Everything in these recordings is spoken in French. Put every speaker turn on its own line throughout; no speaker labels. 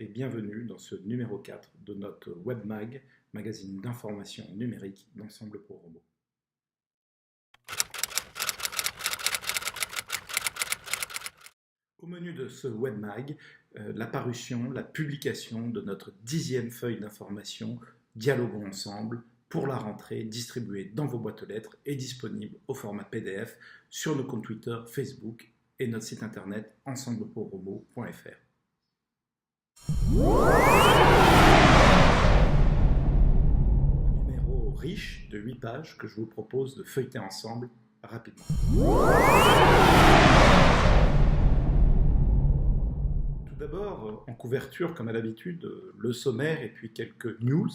et bienvenue dans ce numéro 4 de notre WebMag, magazine d'information numérique d'Ensemble pour Robots. Au menu de ce WebMag, la parution, la publication de notre 10e feuille d'information Dialoguons ensemble pour la rentrée, distribuée dans vos boîtes aux lettres et disponible au format PDF sur nos comptes Twitter, Facebook et notre site internet ensemblepourrobots.fr. Un numéro riche de 8 pages que je vous propose de feuilleter ensemble rapidement. Tout d'abord, en couverture, comme à l'habitude, le sommaire et puis quelques news.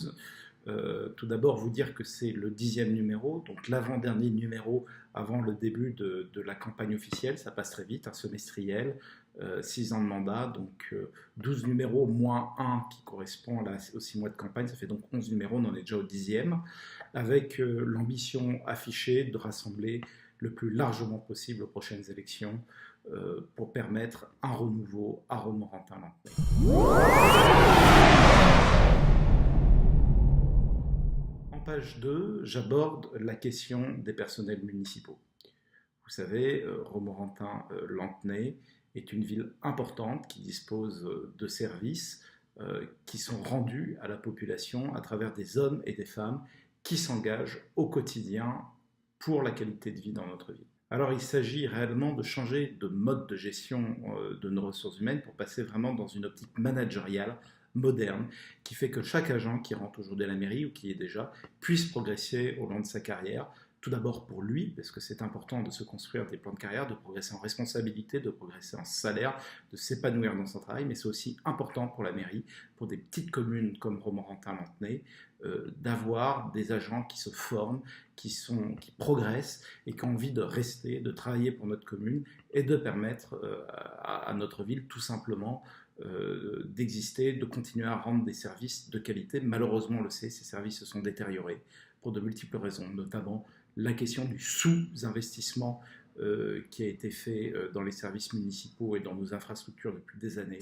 Tout d'abord, vous dire que c'est le 10e numéro, donc l'avant-dernier numéro avant le début de la campagne officielle. Ça passe très vite, un semestriel, 6 ans de mandat, donc 12 numéros moins 1 qui correspond aux 6 mois de campagne. Ça fait donc 11 numéros, on en est déjà au 10e, avec l'ambition affichée de rassembler le plus largement possible aux prochaines élections pour permettre un renouveau à Romorantin-Lanthenay. En page 2, j'aborde la question des personnels municipaux. Vous savez, Romorantin-Lanthenay est une ville importante qui dispose de services qui sont rendus à la population à travers des hommes et des femmes qui s'engagent au quotidien pour la qualité de vie dans notre ville. Alors il s'agit réellement de changer de mode de gestion de nos ressources humaines pour passer vraiment dans une optique managériale moderne qui fait que chaque agent qui rentre aujourd'hui à la mairie ou qui y est déjà puisse progresser au long de sa carrière. Tout d'abord pour lui, parce que c'est important de se construire des plans de carrière, de progresser en responsabilité, de progresser en salaire, de s'épanouir dans son travail, mais c'est aussi important pour la mairie, pour des petites communes comme Romorantin-Lanthenay, d'avoir des agents qui se forment, qui progressent et qui ont envie de rester, de travailler pour notre commune et de permettre à notre ville tout simplement d'exister, de continuer à rendre des services de qualité. Malheureusement, on le sait, ces services se sont détériorés pour de multiples raisons, notamment la question du sous-investissement qui a été fait dans les services municipaux et dans nos infrastructures depuis des années.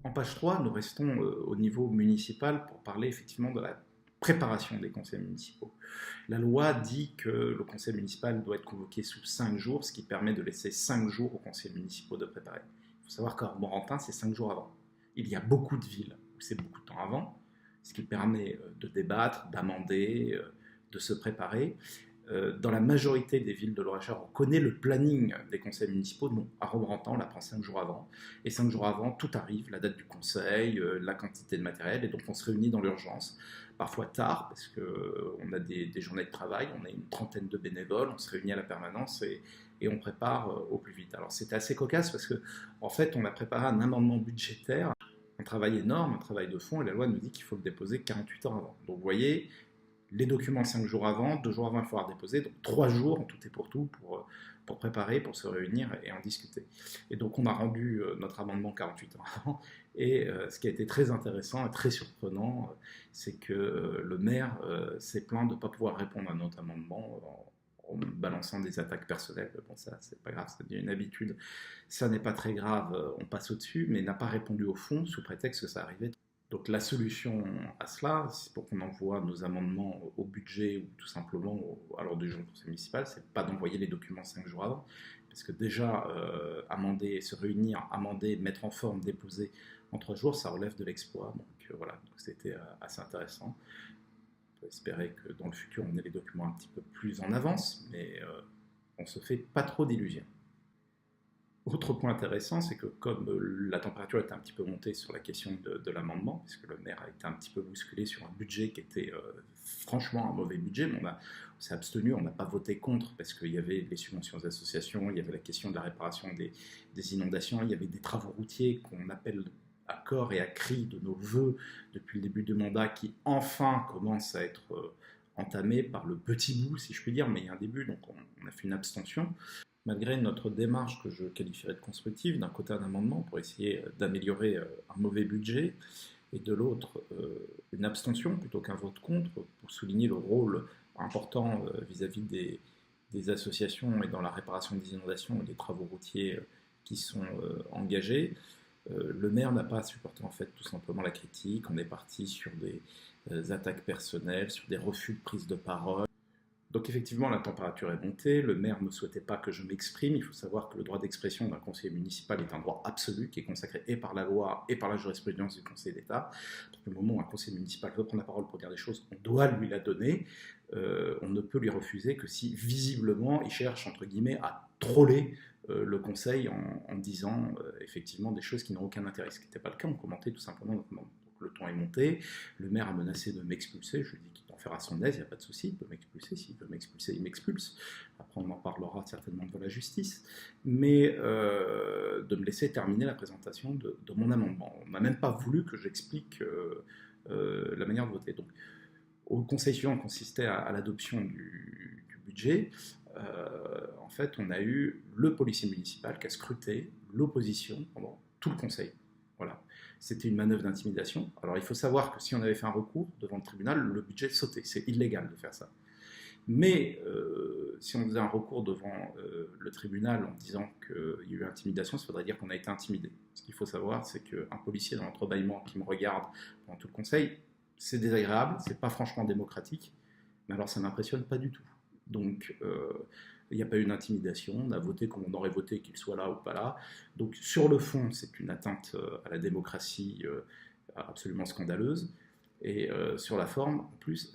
En page 3, nous restons au niveau municipal pour parler effectivement de la préparation des conseils municipaux. La loi dit que le conseil municipal doit être convoqué sous 5 jours, ce qui permet de laisser 5 jours aux conseils municipaux de préparer. Il faut savoir qu'à Romorantin, c'est 5 jours avant. Il y a beaucoup de villes où c'est beaucoup de temps avant, ce qui permet de débattre, d'amender, de se préparer. Dans la majorité des villes de Loir-et-Cher, on connaît le planning des conseils municipaux. Nous, à Romorantin, on l'apprend 5 jours avant. Et 5 jours avant, tout arrive, la date du conseil, la quantité de matériel. Et donc, on se réunit dans l'urgence, parfois tard, parce qu'on a des journées de travail. On a une trentaine de bénévoles, on se réunit à la permanence et on prépare au plus vite. Alors, c'était assez cocasse parce qu'en fait, on a préparé un amendement budgétaire, un travail énorme, un travail de fond, et la loi nous dit qu'il faut le déposer 48 heures avant. Donc, vous voyez, les documents 5 jours avant, 2 jours avant, il faut les déposer, donc 3 jours en tout et pour tout pour préparer, pour se réunir et en discuter. Et donc on a rendu notre amendement 48 heures avant, et ce qui a été très intéressant et très surprenant, c'est que le maire s'est plaint de ne pas pouvoir répondre à notre amendement en balançant des attaques personnelles. Bon, ça, c'est pas grave, ça devient une habitude, ça n'est pas très grave, on passe au-dessus, mais n'a pas répondu au fond sous prétexte que ça arrivait. Donc la solution à cela, c'est pour qu'on envoie nos amendements au budget ou tout simplement à l'ordre du jour du conseil municipal, c'est pas d'envoyer les documents 5 jours avant, parce que déjà amender, se réunir, amender, mettre en forme, déposer en 3 jours, ça relève de l'exploit. Donc voilà, donc c'était assez intéressant. On peut espérer que dans le futur on ait les documents un petit peu plus en avance, mais on se fait pas trop d'illusions. Autre point intéressant, c'est que comme la température était un petit peu montée sur la question de l'amendement, puisque le maire a été un petit peu bousculé sur un budget qui était franchement un mauvais budget, mais on s'est abstenu, on n'a pas voté contre, parce qu'il y avait les subventions aux associations, il y avait la question de la réparation des inondations, il y avait des travaux routiers qu'on appelle à corps et à cri de nos voeux depuis le début du mandat, qui enfin commencent à être entamés par le petit bout, si je puis dire, mais il y a un début, donc on a fait une abstention. Malgré notre démarche que je qualifierais de constructive, d'un côté un amendement pour essayer d'améliorer un mauvais budget, et de l'autre une abstention plutôt qu'un vote contre, pour souligner le rôle important vis-à-vis des associations et dans la réparation des inondations et des travaux routiers qui sont engagés. Le maire n'a pas supporté en fait tout simplement la critique. On est parti sur des attaques personnelles, sur des refus de prise de parole. Donc effectivement, la température est montée, le maire ne souhaitait pas que je m'exprime. Il faut savoir que le droit d'expression d'un conseiller municipal est un droit absolu qui est consacré et par la loi et par la jurisprudence du Conseil d'État. Donc au moment où un conseiller municipal veut prendre la parole pour dire des choses, on doit lui la donner. On ne peut lui refuser que si visiblement il cherche entre guillemets à troller le conseil en disant effectivement des choses qui n'ont aucun intérêt. Ce qui n'était pas le cas, on commentait tout simplement notre membre. Le ton est monté, le maire a menacé de m'expulser, je lui ai dit qu'il en fera son aise, il n'y a pas de souci, il peut m'expulser, s'il veut m'expulser, il m'expulse. Après on en parlera certainement de la justice, mais de me laisser terminer la présentation de mon amendement. On n'a même pas voulu que j'explique la manière de voter. Donc, au conseil suivant consistait à l'adoption du budget. En fait, on a eu le policier municipal qui a scruté l'opposition pendant tout le conseil. Voilà. C'était une manœuvre d'intimidation. Alors il faut savoir que si on avait fait un recours devant le tribunal, le budget sautait. C'est illégal de faire ça. Mais si on faisait un recours devant le tribunal en disant qu'il y a eu intimidation, ça voudrait dire qu'on a été intimidé. Ce qu'il faut savoir, c'est qu'un policier dans l'entrebâillement qui me regarde pendant tout le conseil, c'est désagréable, c'est pas franchement démocratique, mais alors ça m'impressionne pas du tout. Donc il n'y a pas eu d'intimidation, on a voté comme on aurait voté qu'il soit là ou pas là. Donc sur le fond, c'est une atteinte à la démocratie absolument scandaleuse. Et sur la forme, en plus,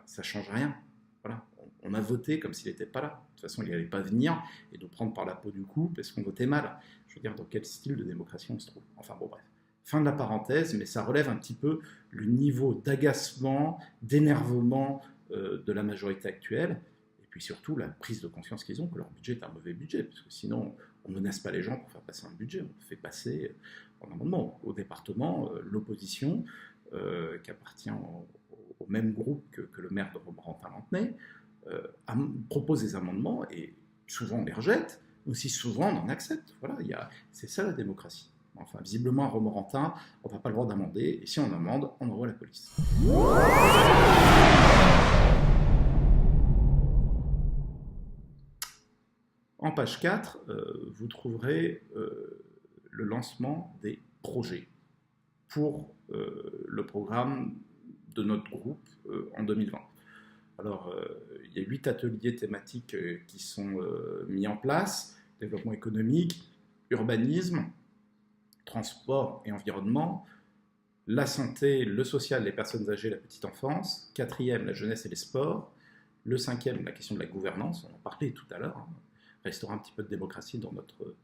ça ne change rien. Voilà. On a voté comme s'il n'était pas là. De toute façon, il n'allait pas venir et nous prendre par la peau du cou parce qu'on votait mal. Je veux dire, dans quel style de démocratie on se trouve? Enfin bon, bref. Fin de la parenthèse, mais ça relève un petit peu le niveau d'agacement, d'énervement de la majorité actuelle. Et puis surtout la prise de conscience qu'ils ont que leur budget est un mauvais budget, parce que sinon on ne menace pas les gens pour faire passer un budget, on fait passer en amendement au département l'opposition qui appartient au même groupe que le maire de Romorantin-Lanthenay propose des amendements et souvent on les rejette, aussi souvent on en accepte. Voilà, c'est ça la démocratie. Enfin, visiblement à Romorantin, on n'a pas le droit d'amender, et si on amende, on envoie la police. En page 4, vous trouverez le lancement des projets pour le programme de notre groupe en 2020. Alors, il y a 8 ateliers thématiques qui sont mis en place: développement économique, urbanisme, transport et environnement, la santé, le social, les personnes âgées, la petite enfance, 4e, la jeunesse et les sports, le 5e, la question de la gouvernance, on en parlait tout à l'heure, hein, restaurer un petit peu de démocratie dans notre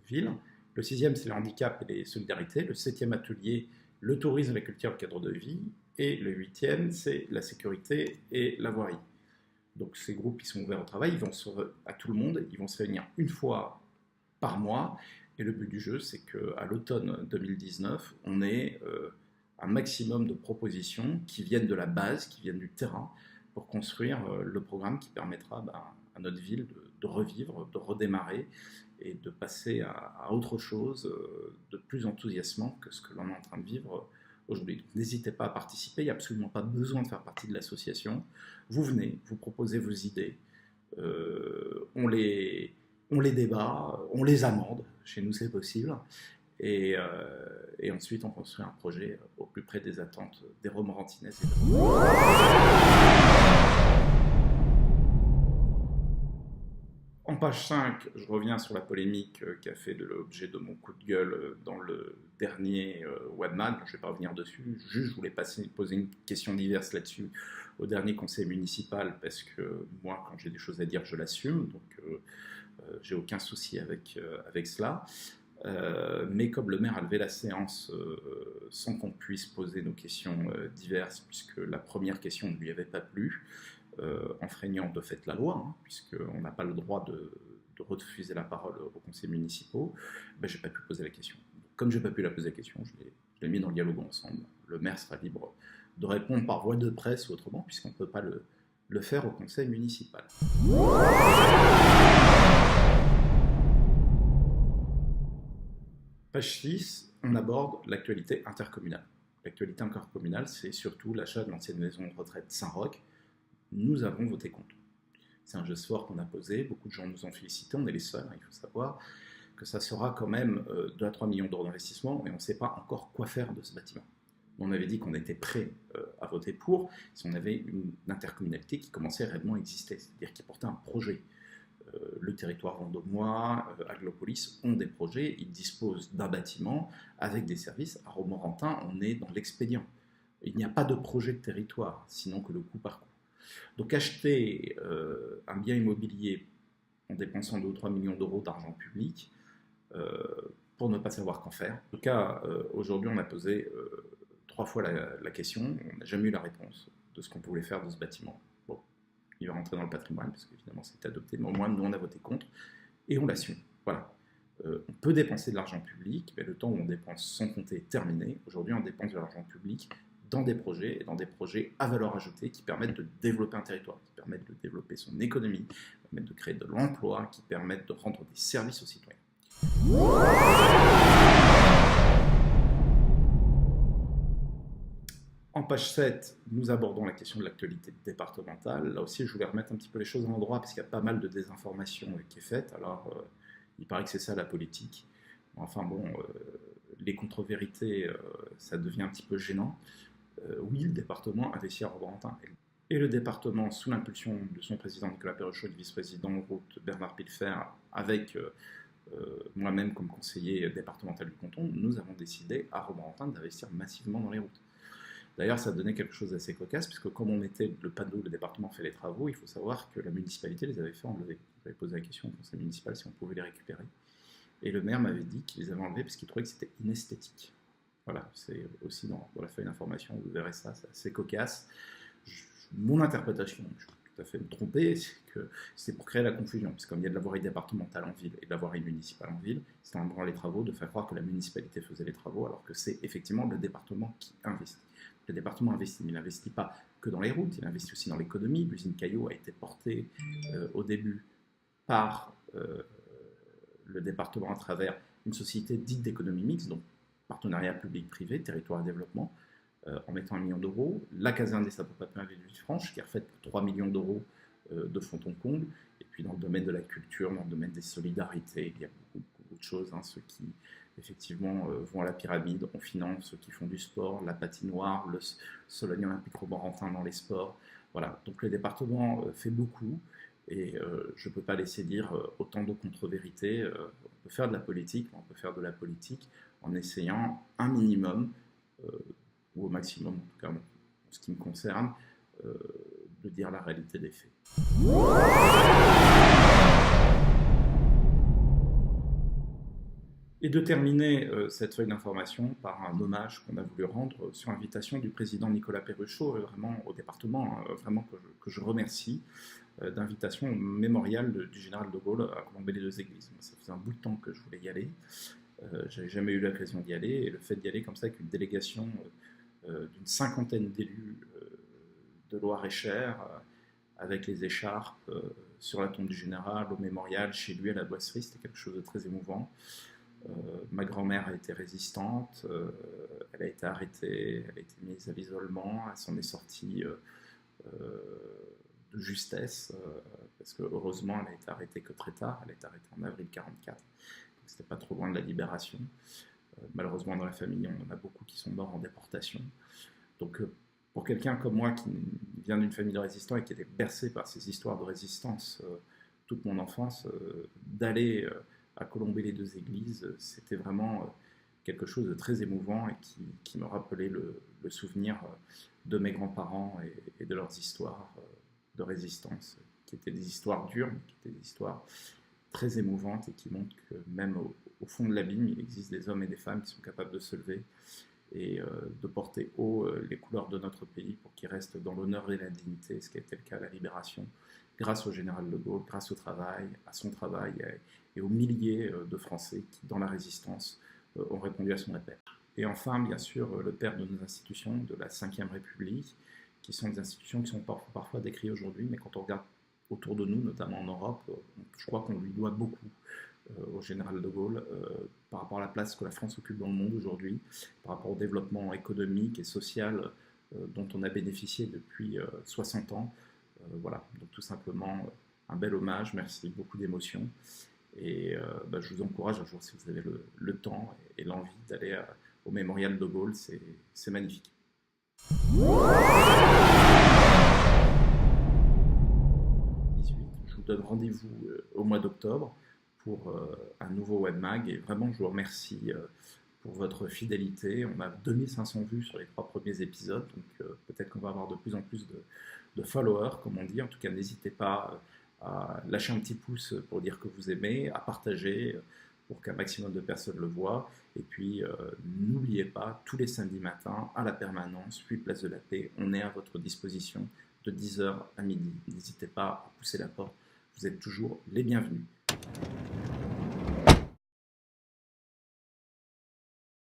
ville. Le 6e, c'est le handicap et les solidarités. Le 7e atelier, le tourisme, la culture, le cadre de vie. Et le 8e, c'est la sécurité et la voirie. Donc ces groupes, ils sont ouverts au travail, ils vont à tout le monde, ils vont se réunir une fois par mois. Et le but du jeu, c'est qu'à l'automne 2019, on ait un maximum de propositions qui viennent de la base, qui viennent du terrain, pour construire le programme qui permettra à notre ville de revivre, de redémarrer et de passer à autre chose de plus enthousiasmant que ce que l'on est en train de vivre aujourd'hui. Donc n'hésitez pas à participer, il n'y a absolument pas besoin de faire partie de l'association. Vous venez, vous proposez vos idées, on les débat, on les amende, chez nous c'est possible, et ensuite on construit un projet au plus près des attentes des Romorantinaises et de... En page 5, je reviens sur la polémique qui a fait de l'objet de mon coup de gueule dans le dernier Webman. Je ne vais pas revenir dessus, juste je voulais poser une question diverse là-dessus au dernier conseil municipal, parce que moi, quand j'ai des choses à dire, je l'assume, donc j'ai aucun souci avec cela. Mais comme le maire a levé la séance sans qu'on puisse poser nos questions diverses, puisque la première question ne lui avait pas plu, enfreignant de fait la loi, hein, puisqu'on n'a pas le droit de refuser la parole aux conseils municipaux, ben, je n'ai pas pu poser la question. Comme je n'ai pas pu la poser la question, je l'ai mis dans le dialogue ensemble. Le maire sera libre de répondre par voie de presse ou autrement, puisqu'on ne peut pas le faire au conseil municipal. Page 6, on aborde l'actualité intercommunale. L'actualité intercommunale, c'est surtout l'achat de l'ancienne maison de retraite Saint-Roch. Nous avons voté contre. C'est un geste fort qu'on a posé, beaucoup de gens nous ont félicités, on est les seuls, il faut savoir que ça sera quand même 2 à 3 millions d'euros d'investissement, mais on ne sait pas encore quoi faire de ce bâtiment. On avait dit qu'on était prêt à voter pour si on avait une intercommunalité qui commençait réellement à exister, c'est-à-dire qui portait un projet. Le territoire vendômois, Aglopolis ont des projets, ils disposent d'un bâtiment avec des services. À Romorantin, on est dans l'expédient. Il n'y a pas de projet de territoire, sinon que le coup par coup. Donc acheter un bien immobilier en dépensant 2 ou 3 millions d'euros d'argent public pour ne pas savoir qu'en faire. En tout cas, aujourd'hui, on a posé 3 fois la question, on n'a jamais eu la réponse de ce qu'on pouvait faire de ce bâtiment. Bon, il va rentrer dans le patrimoine, parce qu'évidemment c'est adopté, mais au moins nous on a voté contre, et on l'assume. Voilà. On peut dépenser de l'argent public, mais le temps où on dépense sans compter est terminé. Aujourd'hui, on dépense de l'argent public dans des projets, et dans des projets à valeur ajoutée qui permettent de développer un territoire, qui permettent de développer son économie, qui permettent de créer de l'emploi, qui permettent de rendre des services aux citoyens. En page 7, nous abordons la question de l'actualité départementale. Là aussi, je voulais remettre un petit peu les choses à l'endroit, parce qu'il y a pas mal de désinformation qui est faite. Alors, il paraît que c'est ça la politique. Enfin bon, les contre-vérités, ça devient un petit peu gênant. Oui, le département investit à Romorantin. Et le département, sous l'impulsion de son président Nicolas Perruchot, du vice-président route Bernard Pilfer, avec moi-même comme conseiller départemental du canton, nous avons décidé à Romorantin d'investir massivement dans les routes. D'ailleurs, ça donnait quelque chose d'assez cocasse, puisque comme on mettait le panneau, le département fait les travaux, il faut savoir que la municipalité les avait fait enlever. J'avais posé la question au conseil municipal si on pouvait les récupérer. Et le maire m'avait dit qu'il les avait enlevés parce qu'il trouvait que c'était inesthétique. Voilà, c'est aussi dans la feuille d'information, vous verrez ça, c'est assez cocasse. Mon interprétation, je peux tout à fait me tromper, c'est que c'est pour créer la confusion, parce que comme il y a de la voirie départementale en ville et de la voirie municipale en ville, c'est en branlant les travaux de faire croire que la municipalité faisait les travaux, alors que c'est effectivement le département qui investit. Le département investit, mais il n'investit pas que dans les routes, il investit aussi dans l'économie. L'usine Caillot a été portée au début par le département à travers une société dite d'économie mixte, donc partenariat public-privé, territoire et développement, en mettant 1 million d'euros. La caserne des sapeurs-pompiers avec Villefranche, qui est refaite pour 3 millions d'euros de fond en comble. Et puis dans le domaine de la culture, dans le domaine des solidarités, il y a beaucoup de choses. Ceux qui, effectivement, vont à la pyramide, on finance ceux qui font du sport, la patinoire, le Sologne Olympique Romorantin dans les sports. Voilà, donc le département fait beaucoup. Et je ne peux pas laisser dire autant de contre-vérités. On peut faire de la politique, mais on peut faire de la politique en essayant un minimum, ou au maximum, en tout cas en ce qui me concerne, de dire la réalité des faits. Et de terminer cette feuille d'information par un hommage qu'on a voulu rendre sur invitation du président Nicolas Perruchot, vraiment au département, vraiment que je remercie, d'invitation au mémorial du général de Gaulle à Colombey-les-Deux-Églises. Ça faisait un bout de temps que je voulais y aller, j'avais jamais eu l'occasion d'y aller, et le fait d'y aller comme ça avec une délégation d'une cinquantaine d'élus de Loir-et-Cher, avec les écharpes sur la tombe du général, au mémorial, chez lui à la Boisserie, c'était quelque chose de très émouvant. Ma grand-mère a été résistante, elle a été arrêtée, elle a été mise à l'isolement, elle s'en est sortie de justesse, parce que heureusement elle a été arrêtée que très tard, elle a été arrêtée en avril 1944, donc c'était pas trop loin de la libération. Malheureusement dans la famille on en a beaucoup qui sont morts en déportation. Donc pour quelqu'un comme moi qui vient d'une famille de résistants et qui était bercé par ces histoires de résistance toute mon enfance, d'aller à Colombey-les-Deux-Églises, c'était vraiment quelque chose de très émouvant et qui me rappelait le souvenir de mes grands-parents et de leurs histoires de résistance, qui étaient des histoires dures, mais qui étaient des histoires très émouvantes et qui montrent que même au fond de l'abîme, il existe des hommes et des femmes qui sont capables de se lever et de porter haut les couleurs de notre pays pour qu'il reste dans l'honneur et la dignité, ce qui a été le cas à la Libération, grâce au général de Gaulle, grâce au travail, à son travail et aux milliers de Français qui, dans la résistance, ont répondu à son appel. Et enfin, bien sûr, le père de nos institutions, de la Ve République, qui sont des institutions qui sont parfois décriées aujourd'hui, mais quand on regarde autour de nous, notamment en Europe, je crois qu'on lui doit beaucoup au général de Gaulle par rapport à la place que la France occupe dans le monde aujourd'hui, par rapport au développement économique et social dont on a bénéficié depuis 60 ans. Voilà, donc tout simplement un bel hommage, merci, beaucoup d'émotions. Et je vous encourage un jour, si vous avez le temps et l'envie, d'aller au mémorial de Gaulle, c'est magnifique. Je vous donne rendez-vous au mois d'octobre pour un nouveau webmag, et vraiment je vous remercie pour votre fidélité. On a 2500 vues sur les 3 premiers épisodes, donc peut-être qu'on va avoir de plus en plus de followers, comme on dit. En tout cas, n'hésitez pas à lâcher un petit pouce pour dire que vous aimez, à partager pour qu'un maximum de personnes le voient. Et puis, n'oubliez pas, tous les samedis matins, à la permanence, puis Place de la Paix, on est à votre disposition de 10h à midi. N'hésitez pas à pousser la porte, vous êtes toujours les bienvenus.